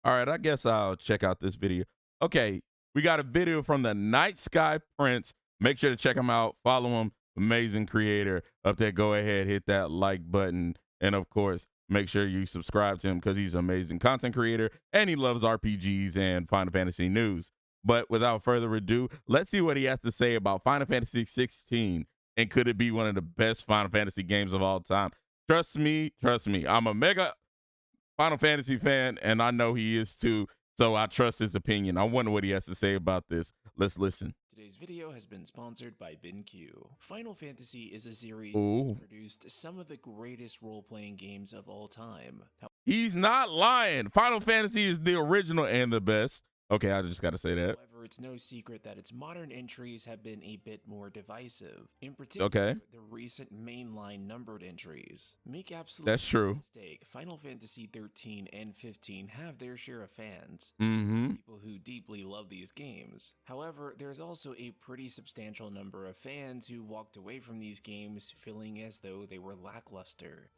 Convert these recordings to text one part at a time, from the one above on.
All right, I guess I'll check out this video. Okay, we got a video from the Night Sky Prince. Make sure to check him out. Follow him. Amazing creator up there. Go ahead, hit that like button. And of course, make sure you subscribe to him because he's an amazing content creator and he loves RPGs and Final Fantasy news. But without further ado, let's see what he has to say about Final Fantasy 16 and could it be one of the best Final Fantasy games of all time? Trust me, I'm a mega Final Fantasy fan, and I know he is too. So I trust his opinion. I wonder what he has to say about this. Let's listen. Today's video has been sponsored by BenQ. Final Fantasy is a series Ooh. that's produced some of the greatest role-playing games of all time. He's not lying. Final Fantasy is the original and the best. Okay, I just got to say that. However, it's no secret that its modern entries have been a bit more divisive. In particular, Okay. the recent mainline numbered entries. Make absolutely That's true. no mistake, Final Fantasy 13 and 15 have their share of fans. Mm-hmm. People who deeply love these games. However, there's also a pretty substantial number of fans who walked away from these games feeling as though they were lackluster.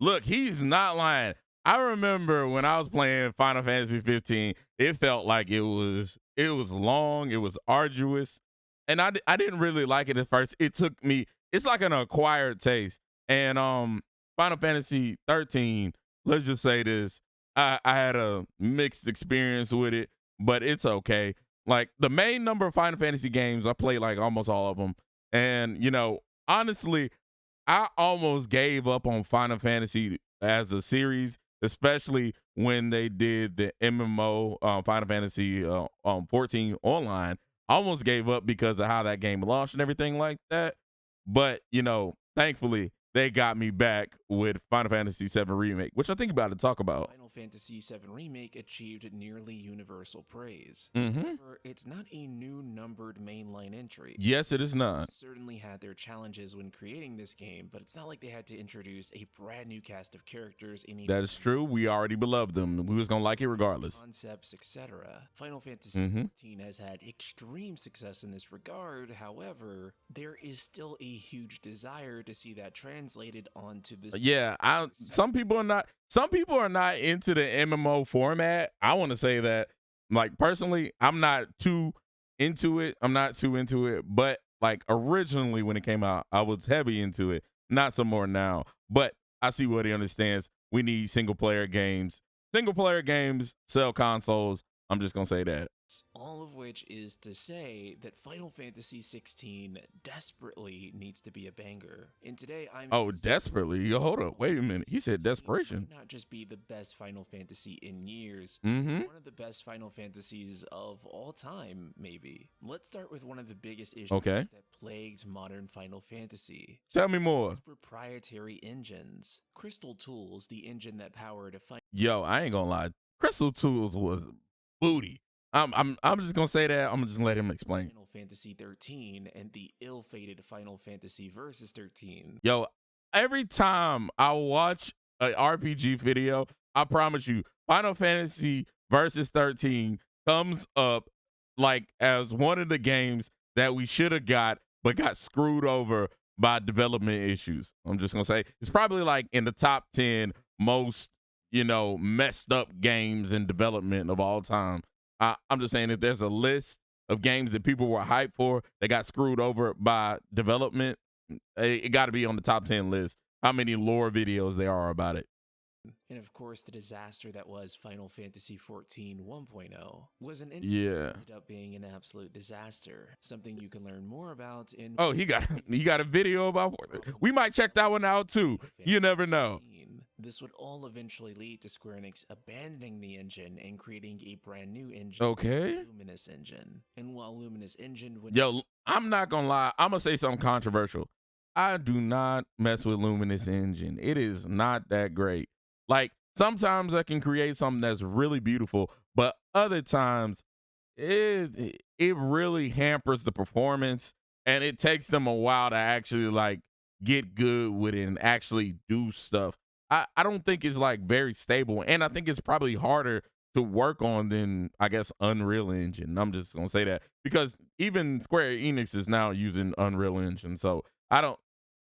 Look, he's not lying. I remember when I was playing Final Fantasy 15, it felt like it was long, it was arduous, and I didn't really like it at first. It took me, it's like an acquired taste. And Final Fantasy 13, let's just say this, I had a mixed experience with it, but it's okay. Like the main number of Final Fantasy games, I played like almost all of them. And honestly, I almost gave up on Final Fantasy as a series, especially when they did the MMO Final Fantasy 14 online. I almost gave up because of how that game launched and everything like that. But thankfully they got me back with Final Fantasy 7 Remake, which I think about to talk about. Final Fantasy VII Remake achieved nearly universal praise. Mm-hmm. However, it's not a new numbered mainline entry. Yes, it is not. Certainly had their challenges when creating this game, but it's not like they had to introduce a brand new cast of characters in That is true. We already beloved them. We was gonna like it regardless. Concepts, etc. Final Fantasy XIV has had extreme success in this regard. However, there is still a huge desire to see that translated onto this. Yeah, some people are not into the MMO format. I want to say that, like, personally, I'm not too into it. But like originally when it came out, I was heavy into it. Not some more now. But I see what he understands. We need single player games. Single player games sell consoles. I'm just gonna say that. All of which is to say that Final Fantasy XVI desperately needs to be a banger. And today Desperately? Yo, hold up. Wait a minute. He said desperation. Not just be the best Final Fantasy in years, Mm-hmm. one of the best Final Fantasies of all time, maybe. Let's start with one of the biggest issues Okay. that plagued modern Final Fantasy. Tell me more. Proprietary engines. Crystal Tools, the engine that powered a Yo, I ain't gonna lie. Crystal Tools was booty. I'm just gonna say that. I'm gonna just let him explain. Final Fantasy 13 and the ill-fated Final Fantasy Versus 13. Yo, every time I watch an RPG video, I promise you, Final Fantasy Versus 13 comes up like as one of the games that we should have got, but got screwed over by development issues. I'm just gonna say it's probably like in the top 10 most messed up games in development of all time. I'm just saying if there's a list of games that people were hyped for that got screwed over by development, it got to be on the top 10 list. How many lore videos there are about it. And of course, the disaster that was Final Fantasy XIV 1.0 was ended up being an absolute disaster. Something you can learn more about in. Oh, he got a video about it. We might check that one out too. You never know. This would all eventually lead to Square Enix abandoning the engine and creating a brand new engine. Okay. Luminous Engine. And while Luminous Engine would. Yo, I'm not gonna lie. I'm gonna say something controversial. I do not mess with Luminous Engine. It is not that great. Like sometimes I can create something that's really beautiful, but other times it really hampers the performance, and it takes them a while to actually like get good with it and actually do stuff. I don't think it's like very stable, and I think it's probably harder to work on than I guess Unreal Engine. I'm just gonna say that because even Square Enix is now using Unreal Engine, so I don't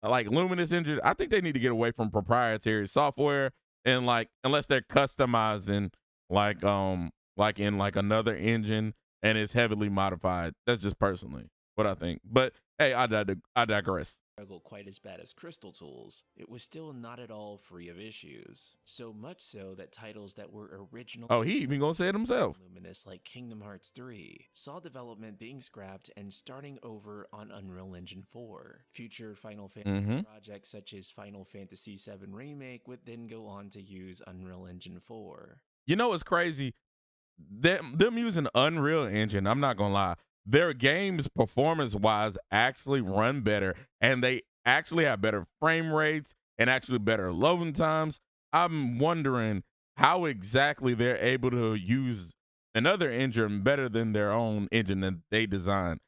like Luminous Engine. I think they need to get away from proprietary software and like unless they're customizing like in like another engine and it's heavily modified. That's just personally what I think. But hey, I digress. Struggle quite as bad as Crystal Tools, it was still not at all free of issues. So much so that titles that were originally Oh, he even gonna say it himself. luminous like Kingdom Hearts 3 saw development being scrapped and starting over on Unreal Engine 4. Future Final Fantasy projects such as Final Fantasy VII Remake would then go on to use Unreal Engine 4. You know what's crazy? Them using Unreal Engine, I'm not gonna lie, their games performance wise actually run better, and they actually have better frame rates and actually better loading times. I'm wondering how exactly they're able to use another engine better than their own engine that they designed.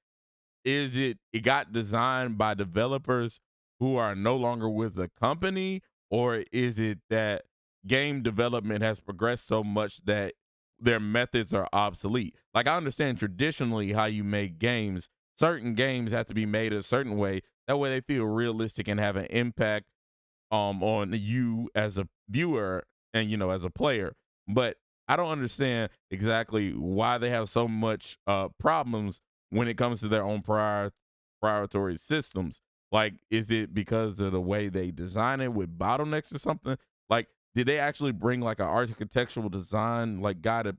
Is it got designed by developers who are no longer with the company, or is it that game development has progressed so much that their methods are obsolete? Like, I understand traditionally how you make games. Certain games have to be made a certain way. That way they feel realistic and have an impact on you as a viewer and as a player. But I don't understand exactly why they have so much problems when it comes to their own priority systems. Like, is it because of the way they design it with bottlenecks or something? Like, did they actually bring like an architectural design like guy to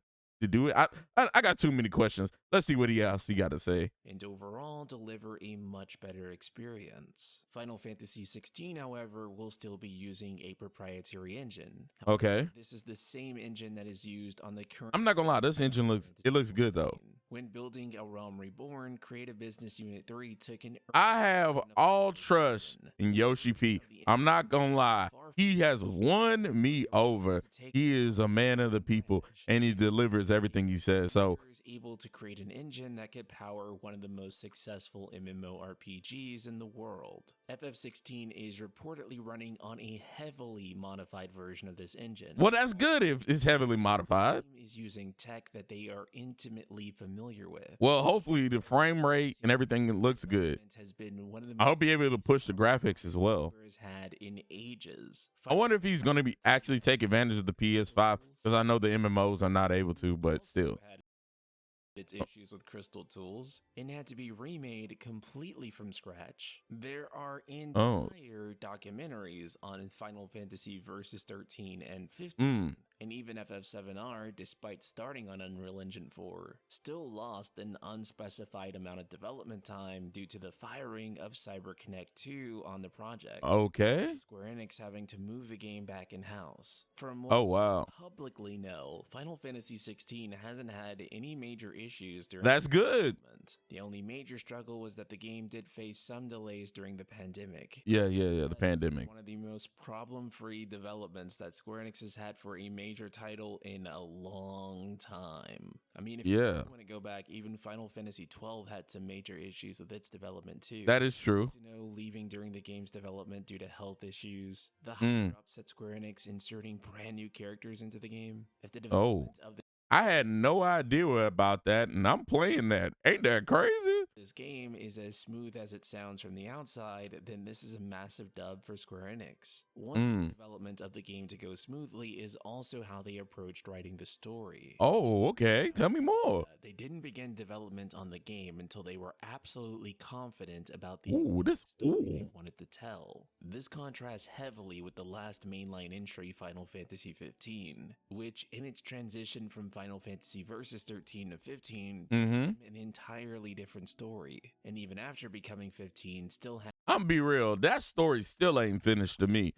do it? I got too many questions. Let's see what else he got to say. And overall deliver a much better experience. Final Fantasy XVI, however, will still be using a proprietary engine. Okay. This is the same engine that is used on the current. I'm not gonna lie, this engine looks good though. When building A Realm Reborn, Creative Business Unit 3 took an. I have all trust in Yoshi P. I'm not gonna lie, he has won me over. He is a man of the people, and he delivers everything he says. So able to create an engine that could power one of the most successful MMORPGs in the world. FF16 is reportedly running on a heavily modified version of this engine. Well, that's good if it's heavily modified. Is using tech that they are intimately familiar with. Well, hopefully the frame rate and everything looks good. Has been one of the I hope he's able to push the graphics as well. Had in ages. I wonder if he's going to be actually take advantage of the PS5, because I know the MMOs are not able to, but still. Its issues with Crystal Tools and had to be remade completely from scratch. There are entire documentaries on Final Fantasy Versus 13 and 15. And even FF7R, despite starting on Unreal Engine 4, still lost an unspecified amount of development time due to the firing of CyberConnect 2 on the project. Okay. Square Enix having to move the game back in-house. From what we publicly know, Final Fantasy 16 hasn't had any major issues during That's good. The only major struggle was that the game did face some delays during the pandemic. Yeah, the pandemic. One of the most problem-free developments that Square Enix has had for a major title in a long time. I mean, if you want to go back, even Final Fantasy 12 had some major issues with its development too. That is true. Leaving during the game's development due to health issues. The higher-ups at Square Enix inserting brand new characters into the game. If the development of the I had no idea about that, and I'm playing that. Ain't that crazy? This game is as smooth as it sounds from the outside, then this is a massive dub for Square Enix. One development of the game to go smoothly is also how they approached writing the story. Oh, okay. Tell me more. They didn't begin development on the game until they were absolutely confident about the story they wanted to tell. This contrasts heavily with the last mainline entry, Final Fantasy 15, which in its transition from Final Fantasy Versus 13 to 15, an entirely different story. And even after becoming 15, still had. I'm be real, that story still ain't finished to me.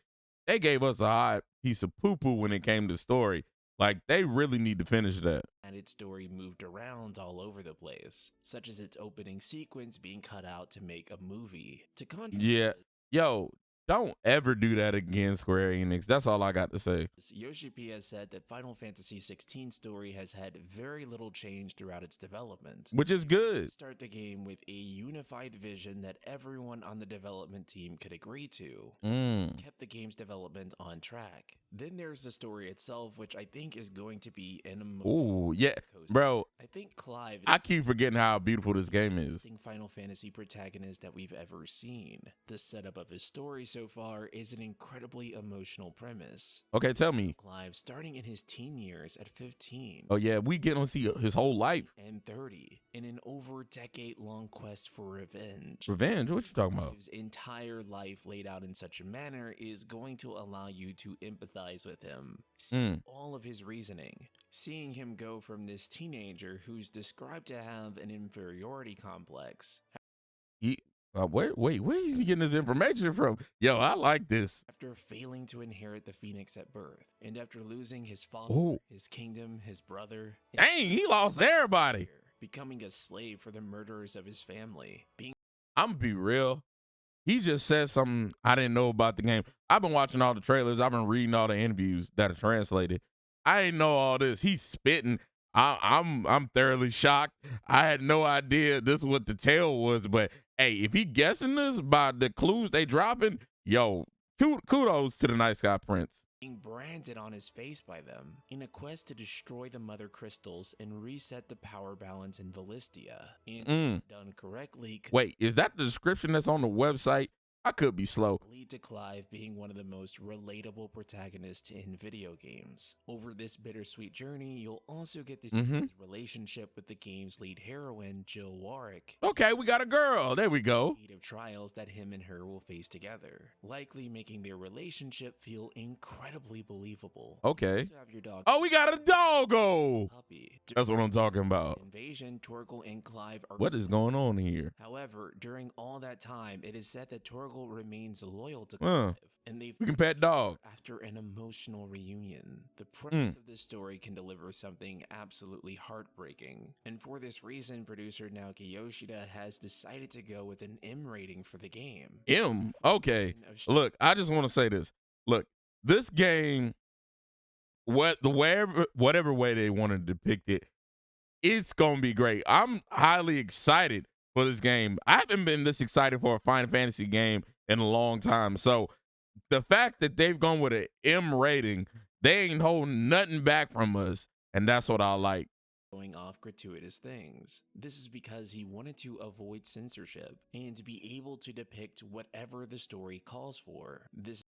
They gave us a hot piece of poo-poo when it came to story. Like, they really need to finish that. And its story moved around all over the place, such as its opening sequence being cut out to make a movie. To contrast, yo, don't ever do that again, Square Enix. That's all I got to say. Yoshi P has said that Final Fantasy 16 story has had very little change throughout its development, which is good. Start the game with a unified vision that everyone on the development team could agree to. Kept the game's development on track. Then there's the story itself, which I think is going to be an emotional bro. think Clive I keep forgetting how beautiful this game is. Final Fantasy protagonist that we've ever seen. The setup of his story so far is an incredibly emotional premise. Okay, tell me. Clive starting in his teen years at 15. Oh yeah, we get to see his whole life. And 30 in an over decade-long quest for revenge. Revenge? What you talking about? His entire life laid out in such a manner is going to allow you to empathize with him. See all of his reasoning. Seeing him go from this teenager who's described to have an inferiority complex. Where is he getting this information from? Yo, I like this. After failing to inherit the Phoenix at birth, and after losing his father, his kingdom, his brother. Dang, he lost everybody. Becoming a slave for the murderers of his family. I'm gonna be real. He just said something I didn't know about the game. I've been watching all the trailers. I've been reading all the interviews that are translated. I didn't know all this. He's spitting. I'm thoroughly shocked. I had no idea this is what the tale was. But hey, if he guessing this by the clues they dropping, yo, kudos to the Night Sky Prince. Being branded on his face by them in a quest to destroy the mother crystals and reset the power balance in Valistia. And done correctly. Wait, is that the description that's on the website? I could be slow. Lead to Clive being one of the most relatable protagonists in video games. Over this bittersweet journey, you'll also get to see his relationship with the game's lead heroine, Jill Warwick. Okay, we got a girl. There we go. Of trials that him and her will face together, likely making their relationship feel incredibly believable. Okay. Have your dog. Oh, we got a doggo. Puppy. That's what I'm talking about. Invasion, Torgal and Clive are. What is going on here? However, during all that time, it is said that Torgal remains loyal to Clive, and we can pet dog. After an emotional reunion, the premise of this story can deliver something absolutely heartbreaking, and for this reason, producer Naoki Yoshida has decided to go with an M rating for the game. M? Okay. Look, I just want to say this. Look, this game, whatever way they want to depict it, it's gonna be great. I'm highly excited for this game. I haven't been this excited for a Final Fantasy game in a long time. So the fact that they've gone with an M rating, they ain't holding nothing back from us. And that's what I like. Going off gratuitous things. This is because he wanted to avoid censorship and to be able to depict whatever the story calls for.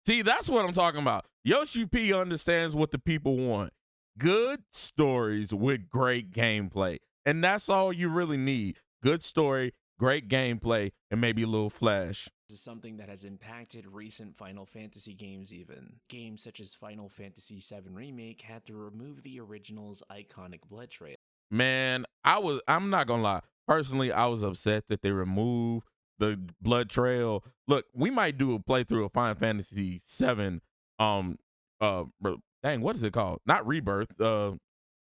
See, that's what I'm talking about. Yoshi P understands what the people want. Good stories with great gameplay. And that's all you really need. Good story, great gameplay, and maybe a little flash. This is something that has impacted recent Final Fantasy games even. Games such as Final Fantasy VII Remake had to remove the original's iconic blood trail. Man, I'm not gonna lie. Personally, I was upset that they removed the blood trail. Look, we might do a playthrough of Final Fantasy VII. Dang, what is it called? Not Rebirth.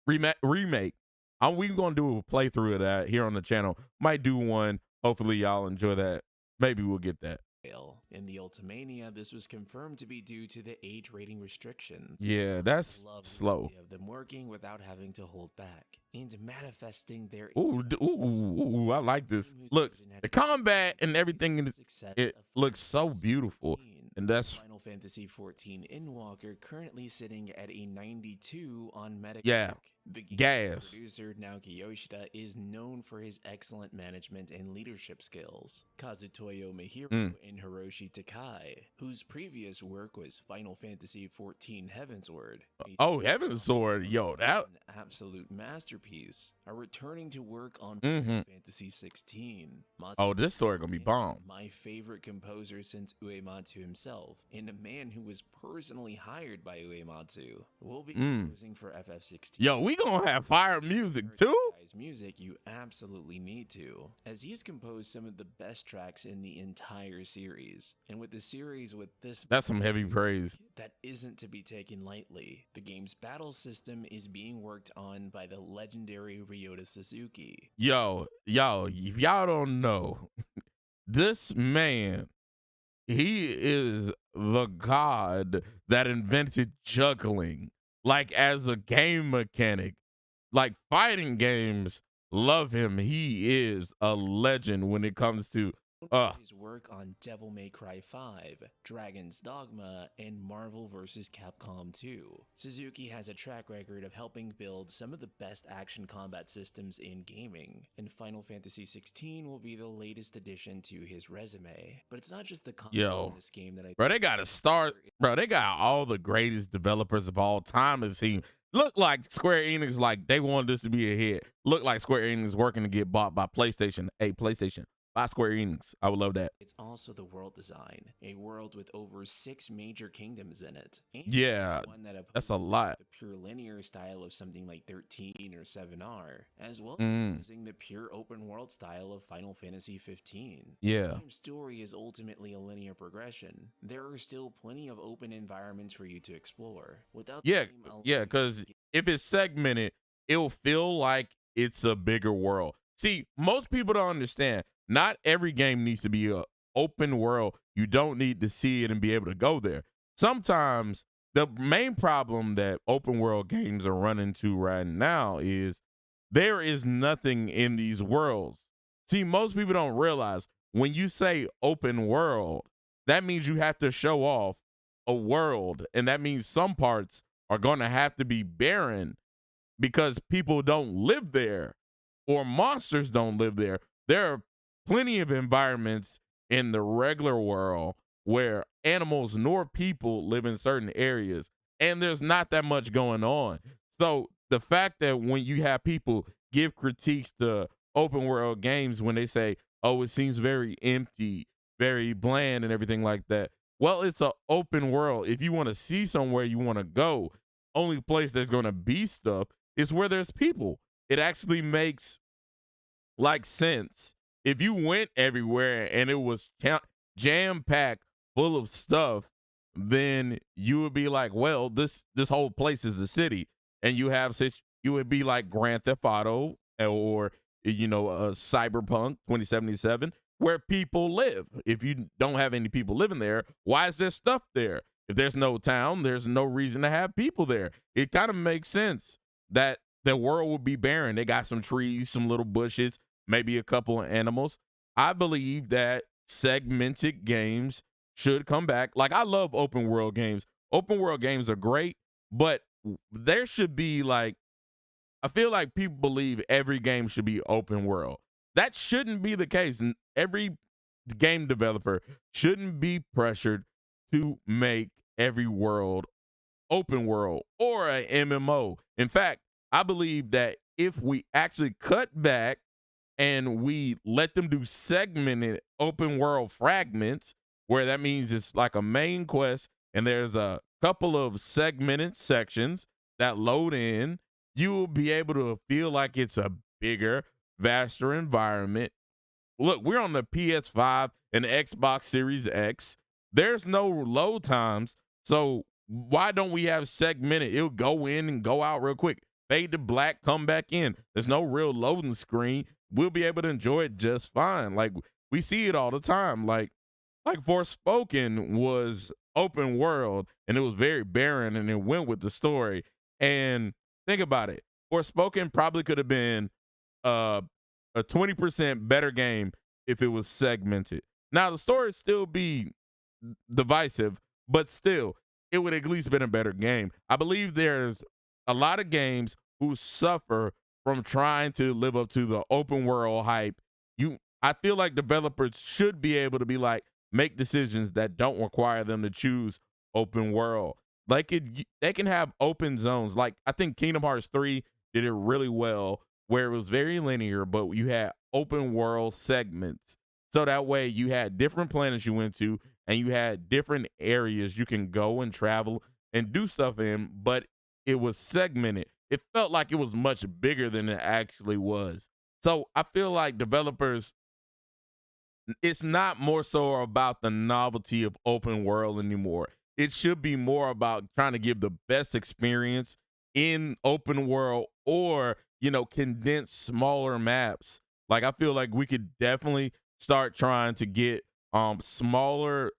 Remake. We gonna do a playthrough of that here on the channel. Might do one. Hopefully y'all enjoy that. Maybe we'll get that. In the Ultimania, this was confirmed to be due to the age rating restrictions. Yeah, that's slow. Of them working without having to hold back and manifesting their. Ooh, I like this. Look, the combat and everything, it looks so beautiful. And that's Final Fantasy XIV Endwalker, currently sitting at a 92 on Metacritic. Yeah. The gas. Producer Naoki Yoshida is known for his excellent management and leadership skills. Kazutoyo Mihiro and Hiroshi Takai, whose previous work was Final Fantasy XIV Heavensward. Oh, Heavensward, yo, that an absolute masterpiece, are returning to work on Final Fantasy XVI. Oh, this story gonna be bomb. My favorite composer since Uematsu himself, and a man who was personally hired by Uematsu, will be composing for FF16. Yo, we gonna have fire music too? Music you absolutely need to, as he's composed some of the best tracks in the entire series. And with the series with this, that's some heavy praise. That isn't to be taken lightly. The game's battle system is being worked on by the legendary Ryota Suzuki. Yo, if y'all don't know, this man, he is the god that invented juggling, like as a game mechanic. Like fighting games love him. He is a legend when it comes to Uh, His work on Devil May Cry 5, Dragon's Dogma, and Marvel vs. Capcom 2. Suzuki has a track record of helping build some of the best action combat systems in gaming, and Final Fantasy XVI will be the latest addition to his resume. But it's not just the combat in yo, this game that I bro, they got to start. Bro, they got all the greatest developers of all time. It seems. Look like Square Enix, like they wanted this to be a hit. Look like Square Enix working to get bought by PlayStation. Hey, PlayStation, by Square Enix. I would love that. It's also the world design, a world with over 6 major kingdoms in it. And Yeah, one that that's a opposes lot. the pure linear style of something like 13 or 7R, as well as Mm, using the pure open world style of Final Fantasy 15. yeah, The game's story is ultimately a linear progression. There are still plenty of open environments for you to explore, without the yeah, game allowing yeah. you Because to if it's segmented, it'll feel like it's a bigger world. See, most people don't understand. Not every game needs to be a open world. You don't need to see it and be able to go there. Sometimes the main problem that open world games are running into right now is there is nothing in these worlds. See, most people don't realize when you say open world, that means you have to show off a world, and that means some parts are going to have to be barren because people don't live there or monsters don't live there. There are plenty of environments in the regular world where animals nor people live in certain areas, and there's not that much going on. So the fact that when you have people give critiques to open world games when they say, oh, it seems very empty, very bland, and everything like that. Well, it's an open world. If you want to see somewhere you want to go, only place there's going to be stuff is where there's people. It actually makes like sense. If you went everywhere and it was jam packed full of stuff, then you would be like, well, this whole place is a city, and you have such you would be like Grand Theft Auto or Cyberpunk 2077 where people live. If you don't have any people living there, why is there stuff there? If there's no town, there's no reason to have people there. It kind of makes sense that the world would be barren. They got some trees, some little bushes, maybe a couple of animals. I believe that segmented games should come back. Like I love open world games. Open world games are great, but there should be like I feel like people believe every game should be open world. That shouldn't be the case. And every game developer shouldn't be pressured to make every world open world or a MMO. In fact, I believe that if we actually cut back and we let them do segmented open world fragments, where that means it's like a main quest and there's a couple of segmented sections that load in, you will be able to feel like it's a bigger, vaster environment. Look, we're on the PS5 and the Xbox Series X. There's no load times. So why don't we have segmented? It'll go in and go out real quick. Fade to black, come back in. There's no real loading screen. We'll be able to enjoy it just fine. Like we see it all the time. Like Forspoken was open world and it was very barren and it went with the story. And think about it. Forspoken probably could have been uh a 20% better game if it was segmented. Now the story would still be divisive, but still, it would at least been a better game. I believe there's a lot of games who suffer from trying to live up to the open world hype. I feel like developers should be able to be like make decisions that don't require them to choose open world. Like they can have open zones. Like I think Kingdom Hearts 3 did it really well where it was very linear, but you had open world segments. So that way you had different planets you went to and you had different areas you can go and travel and do stuff in, but it was segmented. It felt like it was much bigger than it actually was. So I feel like developers, it's not more so about the novelty of open world anymore. It should be more about trying to give the best experience in open world or, condense smaller maps. Like I feel like we could definitely start trying to get smaller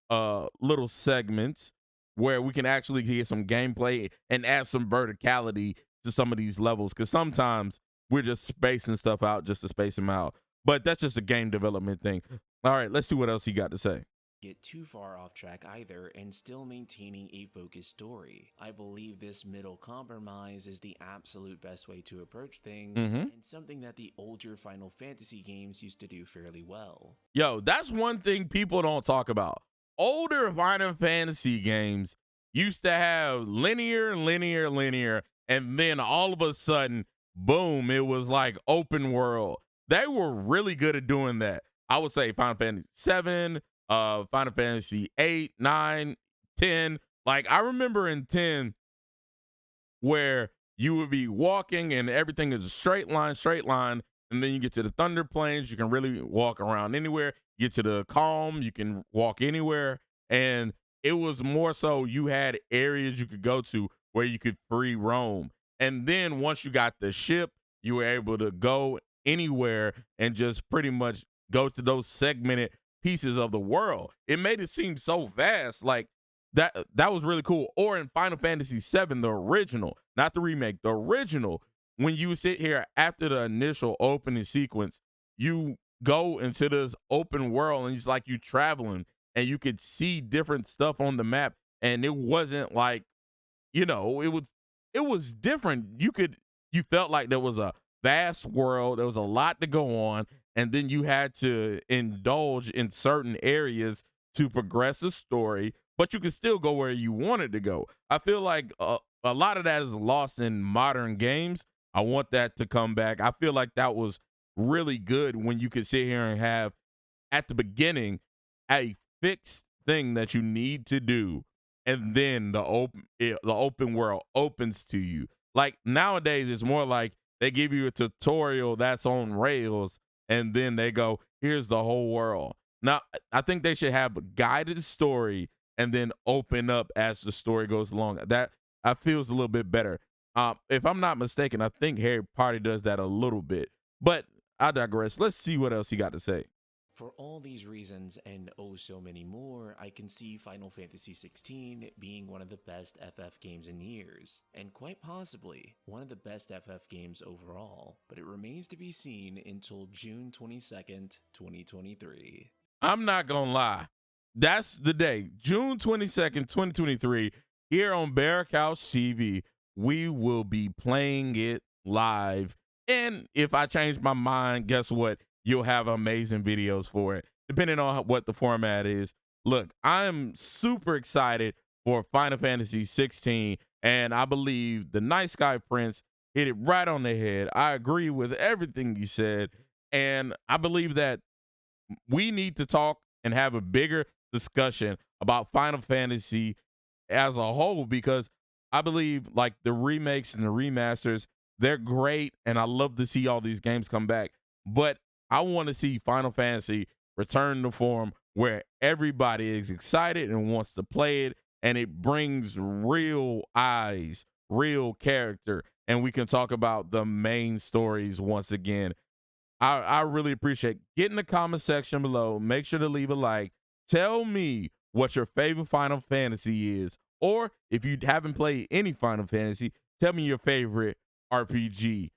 little segments where we can actually get some gameplay and add some verticality to some of these levels because sometimes we're just spacing stuff out just to space them out. But that's just a game development thing. All right, let's see what else he got to say. Get too far off track either and still maintaining a focused story. I believe this middle compromise is the absolute best way to approach things Mm-hmm. and something that the older Final Fantasy games used to do fairly well. Yo, that's one thing people don't talk about. Older Final Fantasy games used to have linear, and then all of a sudden, boom, it was like open world. They were really good at doing that. I would say Final Fantasy 7, Final Fantasy 8, 9, 10. Like I remember in 10 where you would be walking and everything is a straight line. And then you get to the Thunder Plains, you can really walk around anywhere. Get to the Calm, you can walk anywhere. And it was more so you had areas you could go to where you could free roam. And then once you got the ship, you were able to go anywhere and just pretty much go to those segmented pieces of the world. It made it seem so vast. Like that was really cool. Or in Final Fantasy VII, the original, not the remake, the original, when you sit here after the initial opening sequence, you go into this open world and it's like you traveling and you could see different stuff on the map. And it wasn't like, it was different. You felt like there was a vast world, there was a lot to go on, and then you had to indulge in certain areas to progress the story, but you could still go where you wanted to go. I feel like a lot of that is lost in modern games. I want that to come back. I feel like that was really good when you could sit here and have at the beginning a fixed thing that you need to do, and then the open world opens to you. Like nowadays it's more like they give you a tutorial that's on rails and then they go, here's the whole world. Now I think they should have a guided story and then open up as the story goes along. That I feels a little bit better. If I'm not mistaken, I think Harry Potter does that a little bit, but I digress. Let's see what else he got to say. For all these reasons and oh so many more, I can see Final Fantasy XVI being one of the best FF games in years, and quite possibly one of the best FF games overall, but it remains to be seen until June 22nd, 2023. I'm not gonna lie. That's the day, June 22nd, 2023, here on Bear Couch TV. We will be playing it live. And if I change my mind, guess what? You'll have amazing videos for it, depending on what the format is. Look, I'm super excited for Final Fantasy 16, and I believe the Night Sky Prince hit it right on the head. I agree with everything you said, and I believe that we need to talk and have a bigger discussion about Final Fantasy as a whole, because I believe like the remakes and the remasters, they're great and I love to see all these games come back. But I want to see Final Fantasy return to form where everybody is excited and wants to play it, and it brings real eyes, real character, and we can talk about the main stories once again. I really appreciate. Get in the comment section below. Make sure to leave a like. Tell me what your favorite Final Fantasy is. Or if you haven't played any Final Fantasy, tell me your favorite RPG.